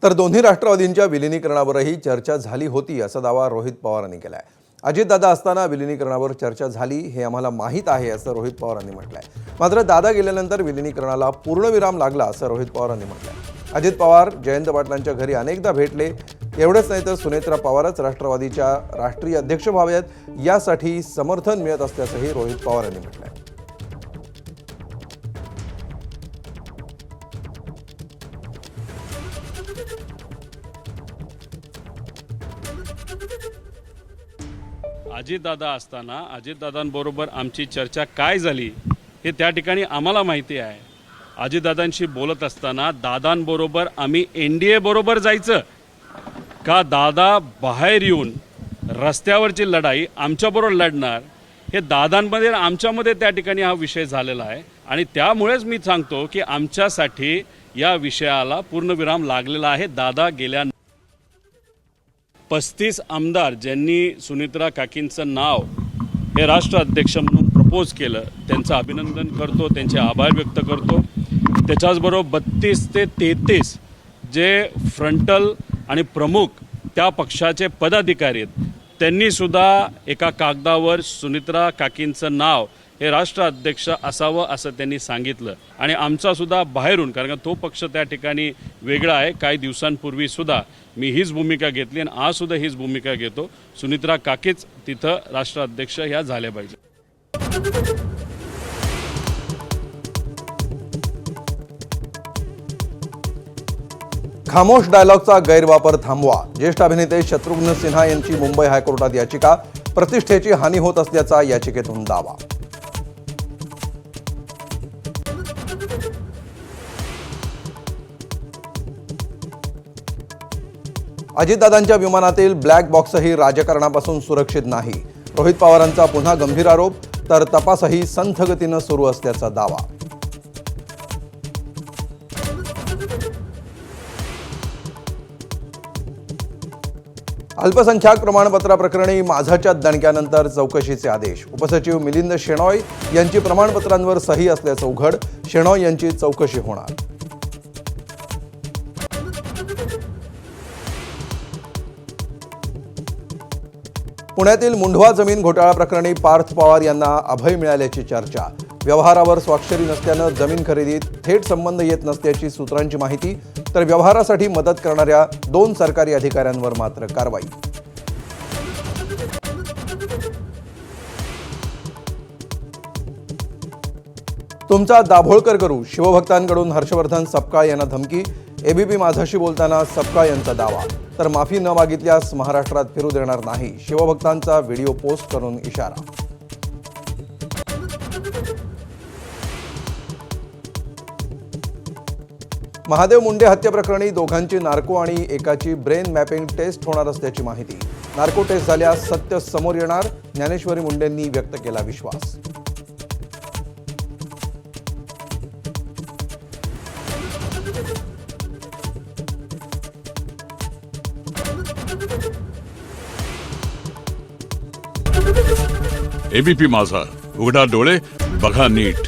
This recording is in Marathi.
तर दोन्ही राष्ट्रवादींच्या विलीनीकरणावरही चर्चा झाली होती असा दावा रोहित पवारांनी केलाय। अजितदादा असताना विलीनीकरणावर चर्चा झाली हे आम्हाला माहीत आहे असं रोहित पवारांनी म्हटलंय। मात्र दादा गेल्यानंतर विलीनीकरणाला पूर्णविराम लागला असं रोहित पवारांनी म्हटलंय। अजित पवार जयंत पाटलांच्या घरी अनेकदा भेटले, एवढंच नाही तर सुनेत्रा पवारच राष्ट्रवादीच्या राष्ट्रीय अध्यक्ष व्हाव्यात यासाठी समर्थन मिळत असल्याचंही रोहित पवार यांनी म्हटलंय। अजितदादा असताना अजितदादांबरोबर आमची चर्चा काय झाली हे त्या ठिकाणी आम्हाला माहिती आहे। अजितदादांशी बोलत असताना दादांबरोबर आम्ही एनडीए बरोबर जायचं का दादा बाहेर येऊन रस्त्यावरची लढाई आमच्याबरोबर लढणार हे दादांमध्ये आमच्यामध्ये त्या ठिकाणी हा विषय झालेला आहे। आणि त्यामुळेच मी सांगतो की आमच्यासाठी या विषयाला पूर्णविराम लागलेला आहे। दादा गेल्या 35 आमदार ज्यांनी सुनेत्रा काकींचं नाव हे राष्ट्र अध्यक्ष म्हणून प्रपोज केलं त्यांचं अभिनंदन करतो, त्यांचे आभार व्यक्त करतो। त्याच्याचबरोबर 32 ते 33 जे फ्रंटल आणि प्रमुख त्या पक्षाचे पदाधिकारी आहेत त्यांनीसुद्धा एका कागदावर सुनेत्रा काकींचं नाव हे राष्ट्र अध्यक्ष असावं असं त्यांनी सांगितलं। आणि आमचासुद्धा बाहेरून, कारण तो पक्ष त्या ठिकाणी वेगळा आहे, काही दिवसांपूर्वीसुद्धा मी हीच भूमिका घेतली आणि आजसुद्धा हीच भूमिका घेतो, सुनेत्रा काकीच तिथं राष्ट्राध्यक्ष ह्या झाल्या पाहिजे। खामोश डायलॉगचा गैरवापर थांबवा, ज्येष्ठ अभिनेते शत्रुघ्न सिन्हा यांची मुंबई हायकोर्टात याचिका, प्रतिष्ठेची हानी होत असल्याचा याचिकेतून दावा। अजितदादांच्या विमानातील ब्लॅक बॉक्सही राजकारणापासून सुरक्षित नाही, रोहित पवारांचा पुन्हा गंभीर आरोप, तर तपासही संथ गतीनं सुरू असल्याचा दावा। अल्पसंख्याक प्रमाणपत्राप्रकरणी माझाच्या दणक्यानंतर चौकशीचे आदेश, उपसचिव मिलिंद शेणॉय यांची प्रमाणपत्रांवर सही असल्याचं उघड, शेणॉय यांची चौकशी होणार। पुण्यातील मुंढवा जमीन घोटाळा प्रकरणी पार्थ पवार यांना अभय मिळाल्याची चर्चा, व्यवहारावर स्वाक्षरी नसल्यानं जमीन खरेदीत थेट संबंध येत नसल्याची सूत्रांची माहिती, तर व्यवहारासाठी मदत करणाऱ्या 2 सरकारी अधिकाऱ्यांवर मात्र कारवाई। तुमचा दाभोळकर करू, शिवभक्तांकडून हर्षवर्धन सपकाळ यांना धमकी, एबीपी माझाशी बोलताना सपकाळ यांचा दावा, तर माफी न मागितल्यास महाराष्ट्रात फिरू देणार नाही, शिवभक्तांचा व्हिडिओ पोस्ट करून इशारा। महादेव मुंडे हत्या प्रकरणी दोघांची नार्को आणि एकाची ब्रेन मॅपिंग टेस्ट होणार असल्याची माहिती, नार्को टेस्ट झाल्यास सत्य समोर येणार, ज्ञानेश्वरी मुंडेंनी व्यक्त केला विश्वास। एबीपी माझा, उघडा डोळे बघा नीट।